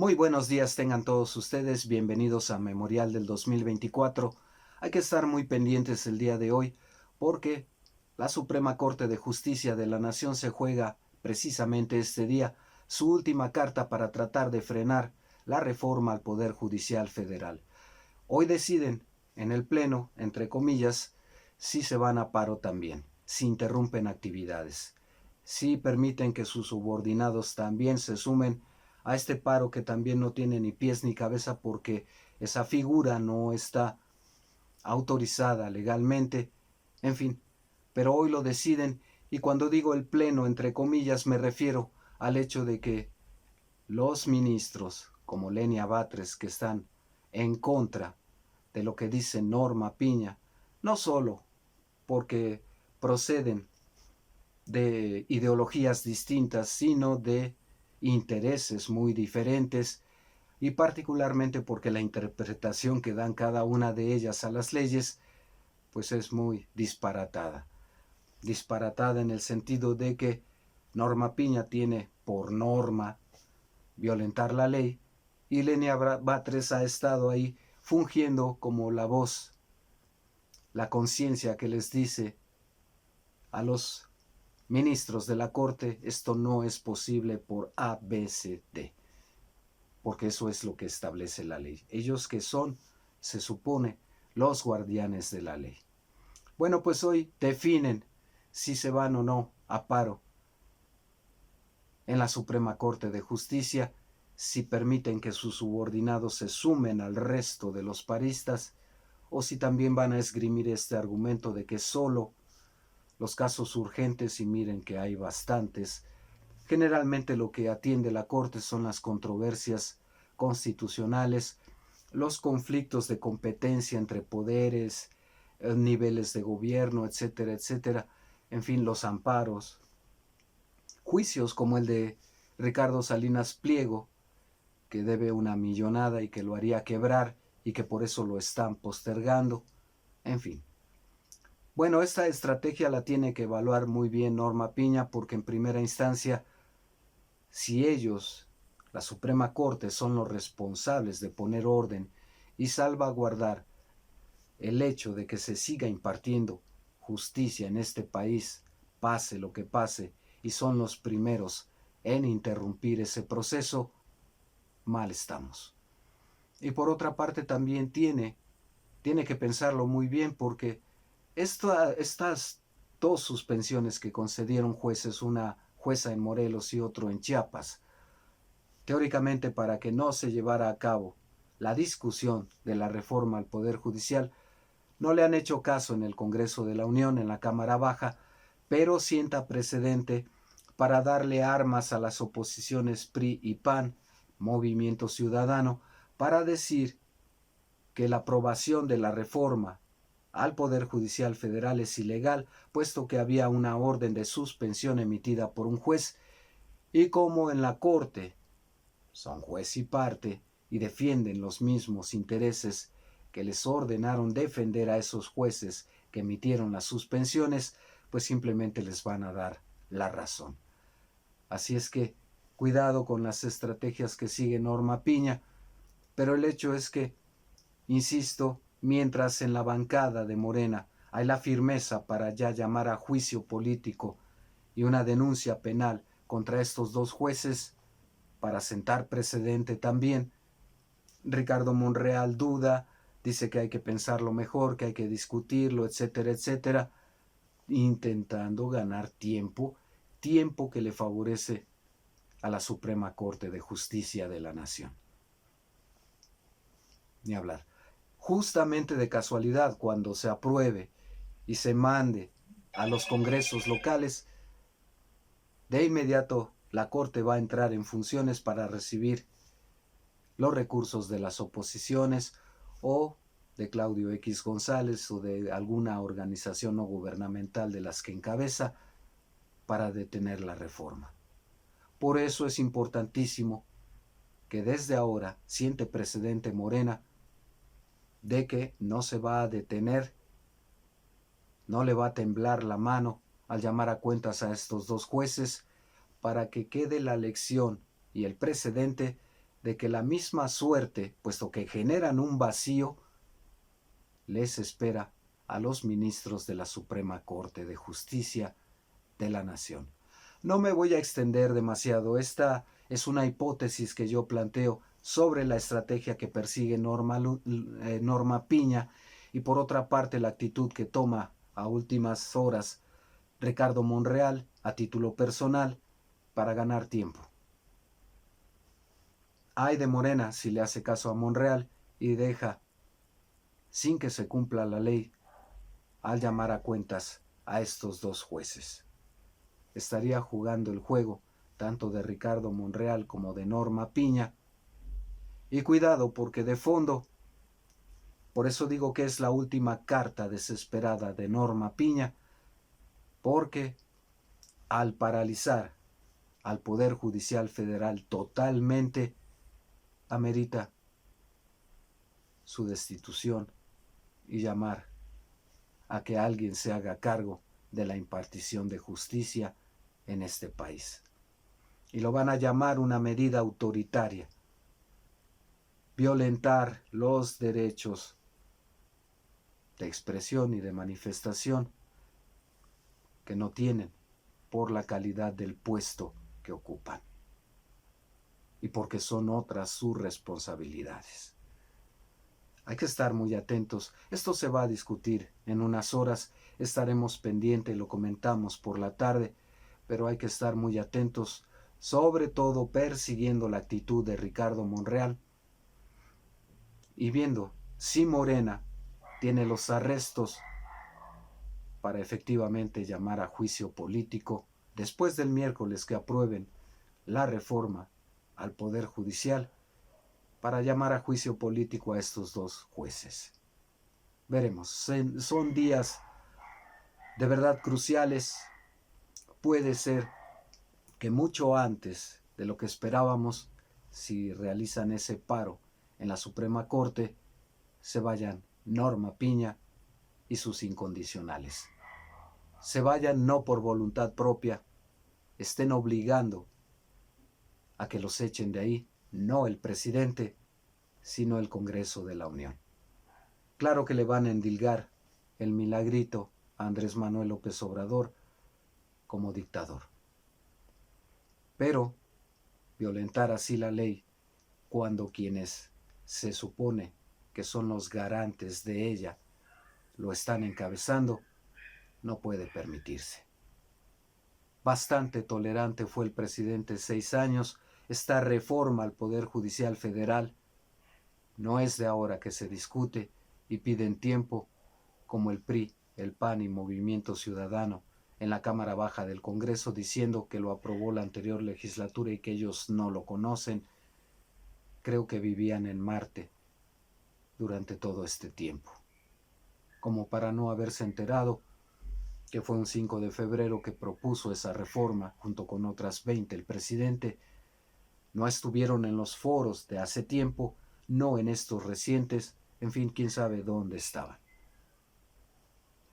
Muy buenos días tengan todos ustedes, bienvenidos a Memorial del 2024. Hay que estar muy pendientes el día de hoy porque la Suprema Corte de Justicia de la Nación se juega precisamente este día su última carta para tratar de frenar la reforma al Poder Judicial Federal. Hoy deciden en el Pleno, entre comillas, si se van a paro también, si interrumpen actividades, si permiten que sus subordinados también se sumen a este paro que también no tiene ni pies ni cabeza porque esa figura no está autorizada legalmente, en fin, pero hoy lo deciden y cuando digo el Pleno, entre comillas, me refiero al hecho de que los ministros, como Lenia Batres, que están en contra de lo que dice Norma Piña, no solo porque proceden de ideologías distintas, sino de intereses muy diferentes y particularmente porque la interpretación que dan cada una de ellas a las leyes pues es muy disparatada. Disparatada en el sentido de que Norma Piña tiene por norma violentar la ley y Lenia Batres ha estado ahí fungiendo como la voz, la conciencia que les dice a los ministros de la Corte, esto no es posible por A, B, C, D, porque eso es lo que establece la ley. Ellos que son, se supone, los guardianes de la ley. Bueno, pues hoy definen si se van o no a paro en la Suprema Corte de Justicia, si permiten que sus subordinados se sumen al resto de los paristas, o si también van a esgrimir este argumento de que solo los casos urgentes, y miren que hay bastantes, generalmente lo que atiende la Corte son las controversias constitucionales, los conflictos de competencia entre poderes, niveles de gobierno, etcétera, etcétera, en fin, los amparos, juicios como el de Ricardo Salinas Pliego, que debe una millonada y que lo haría quebrar y que por eso lo están postergando, en fin. Bueno, esta estrategia la tiene que evaluar muy bien Norma Piña porque en primera instancia, si ellos, la Suprema Corte, son los responsables de poner orden y salvaguardar el hecho de que se siga impartiendo justicia en este país, pase lo que pase, y son los primeros en interrumpir ese proceso, mal estamos. Y por otra parte también tiene que pensarlo muy bien porque estas dos suspensiones que concedieron jueces, una jueza en Morelos y otro en Chiapas, teóricamente para que no se llevara a cabo la discusión de la reforma al Poder Judicial, no le han hecho caso en el Congreso de la Unión, en la Cámara Baja, pero sienta precedente para darle armas a las oposiciones PRI y PAN, Movimiento Ciudadano, para decir que la aprobación de la reforma al Poder Judicial Federal es ilegal, puesto que había una orden de suspensión emitida por un juez, y como en la Corte son juez y parte y defienden los mismos intereses que les ordenaron defender a esos jueces que emitieron las suspensiones, pues simplemente les van a dar la razón. Así es que cuidado con las estrategias que sigue Norma Piña, pero el hecho es que, insisto, mientras en la bancada de Morena hay la firmeza para ya llamar a juicio político y una denuncia penal contra estos dos jueces, para sentar precedente también, Ricardo Monreal duda, dice que hay que pensarlo mejor, que hay que discutirlo, etcétera, etcétera, intentando ganar tiempo, tiempo que le favorece a la Suprema Corte de Justicia de la Nación. Ni hablar. Justamente de casualidad, cuando se apruebe y se mande a los congresos locales, de inmediato la Corte va a entrar en funciones para recibir los recursos de las oposiciones o de Claudio X González o de alguna organización no gubernamental de las que encabeza para detener la reforma. Por eso es importantísimo que desde ahora siente precedente Morena de que no se va a detener, no le va a temblar la mano al llamar a cuentas a estos dos jueces para que quede la lección y el precedente de que la misma suerte, puesto que generan un vacío, les espera a los ministros de la Suprema Corte de Justicia de la Nación. No me voy a extender demasiado. Esta es una hipótesis que yo planteo sobre la estrategia que persigue Norma Piña y por otra parte la actitud que toma a últimas horas Ricardo Monreal a título personal para ganar tiempo. Ay de Morena si le hace caso a Monreal y deja sin que se cumpla la ley al llamar a cuentas a estos dos jueces. Estaría jugando el juego tanto de Ricardo Monreal como de Norma Piña. Y cuidado, porque de fondo, por eso digo que es la última carta desesperada de Norma Piña, porque al paralizar al Poder Judicial Federal totalmente, amerita su destitución y llamar a que alguien se haga cargo de la impartición de justicia en este país. Y lo van a llamar una medida autoritaria. Violentar los derechos de expresión y de manifestación que no tienen por la calidad del puesto que ocupan y porque son otras sus responsabilidades. Hay que estar muy atentos. Esto se va a discutir en unas horas. Estaremos pendientes, lo comentamos por la tarde, pero hay que estar muy atentos, sobre todo persiguiendo la actitud de Ricardo Monreal y viendo si Morena tiene los arrestos para efectivamente llamar a juicio político después del miércoles que aprueben la reforma al Poder Judicial, para llamar a juicio político a estos dos jueces. Veremos, son días de verdad cruciales. Puede ser que mucho antes de lo que esperábamos, si realizan ese paro en la Suprema Corte, se vayan Norma Piña y sus incondicionales. Se vayan no por voluntad propia, estén obligando a que los echen de ahí, no el presidente, sino el Congreso de la Unión. Claro que le van a endilgar el milagrito a Andrés Manuel López Obrador como dictador. Pero violentar así la ley cuando quienes se supone que son los garantes de ella lo están encabezando, no puede permitirse. Bastante tolerante fue el presidente 6 años. Esta reforma al Poder Judicial Federal no es de ahora que se discute y piden tiempo, como el PRI, el PAN y Movimiento Ciudadano en la Cámara Baja del Congreso, diciendo que lo aprobó la anterior legislatura y que ellos no lo conocen. Creo que vivían en Marte durante todo este tiempo, como para no haberse enterado que fue un 5 de febrero que propuso esa reforma junto con otras 20 el presidente. No estuvieron en los foros de hace tiempo, no en estos recientes, en fin, quién sabe dónde estaban.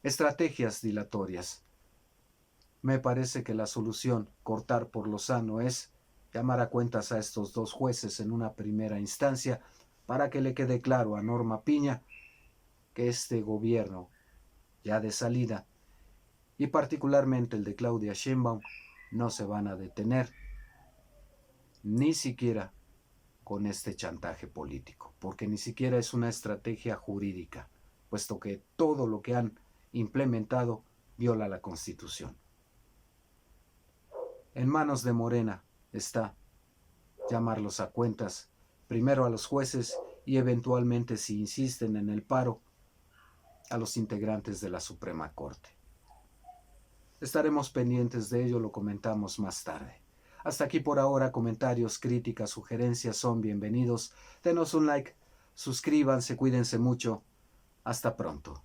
Estrategias dilatorias. Me parece que la solución, cortar por lo sano, es llamar a cuentas a estos dos jueces en una primera instancia para que le quede claro a Norma Piña que este gobierno, ya de salida, y particularmente el de Claudia Sheinbaum, no se van a detener, ni siquiera con este chantaje político, porque ni siquiera es una estrategia jurídica, puesto que todo lo que han implementado viola la Constitución. En manos de Morena está llamarlos a cuentas, primero a los jueces y eventualmente, si insisten en el paro, a los integrantes de la Suprema Corte. Estaremos pendientes de ello, lo comentamos más tarde. Hasta aquí por ahora. Comentarios, críticas, sugerencias son bienvenidos. Denos un like, suscríbanse, cuídense mucho. Hasta pronto.